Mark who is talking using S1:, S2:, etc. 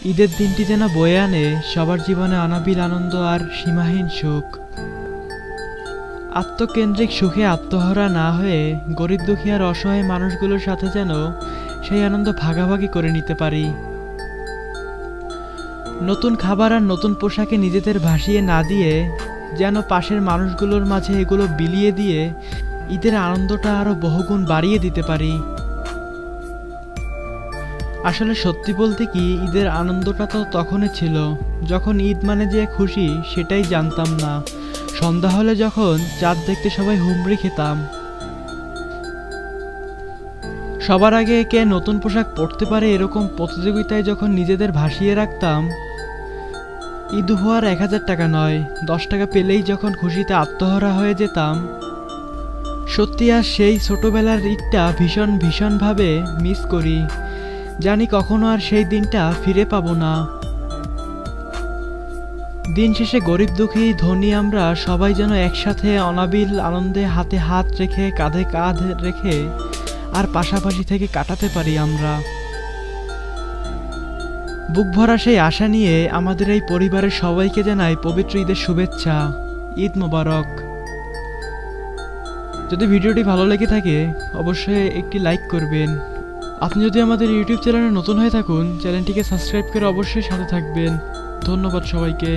S1: ঈদের দিনটি যেন বয়ে আনে সবার জীবনে অনাবিল আনন্দ আর সীমাহীন সুখ। আত্মকেন্দ্রিক সুখে আত্মহারা না হয়ে গরিব দুঃখী আর অসহায় মানুষগুলোর সাথে যেন সেই আনন্দ ভাগাভাগি করে নিতে পারি। নতুন খাবার আর নতুন পোশাকে নিজেদের ভাসিয়ে না দিয়ে যেন পাশের মানুষগুলোর মাঝে এগুলো বিলিয়ে দিয়ে ঈদের আনন্দটা আরো বহুগুণ বাড়িয়ে দিতে পারি। আসলে সত্যি বলতে কি, ঈদের আনন্দটা তো তখনই ছিল যখন ঈদ মানে যে খুশি সেটাই জানতাম না। সন্ধ্যা হলে যখন চাঁদ দেখতে সবাই হুমড়ি খেতাম, সবার আগে কে নতুন পোশাক পরতে পারে এরকম প্রতিযোগিতায় যখন নিজেদের ভাসিয়ে রাখতাম, ঈদ উপহার 1000 টাকা নয় 10 টাকা পেলেই যখন খুশিতে আত্মহারা হয়ে যেতাম, সত্যি আর সেই ছোটবেলার ঈদটা ভীষণ ভীষণভাবে মিস করি। জানি কখনো আর সেই দিনটা ফিরে পাবো না। দিন শেষে গরিব দুঃখী ধনী আমরা সবাই যেন একসাথে অনাবিল আনন্দে হাতে হাত রেখে কাঁধে কাঁধ রেখে আর পাশাপাশি থেকে কাটাতে পারি আমরা। বুক ভরা সেই আশা নিয়ে আমাদের এই পরিবারের সবাইকে জানাই পবিত্র ঈদের শুভেচ্ছা। ঈদ মোবারক। যদি ভিডিওটি ভালো লেগে থাকে অবশ্যই একটি লাইক করবেন। আপনি যদি আমাদের ইউটিউব চ্যানেলে নতুন হয়ে থাকুন, চ্যানেলটিকে সাবস্ক্রাইব করে অবশ্যই সাথে থাকবেন। ধন্যবাদ সবাইকে।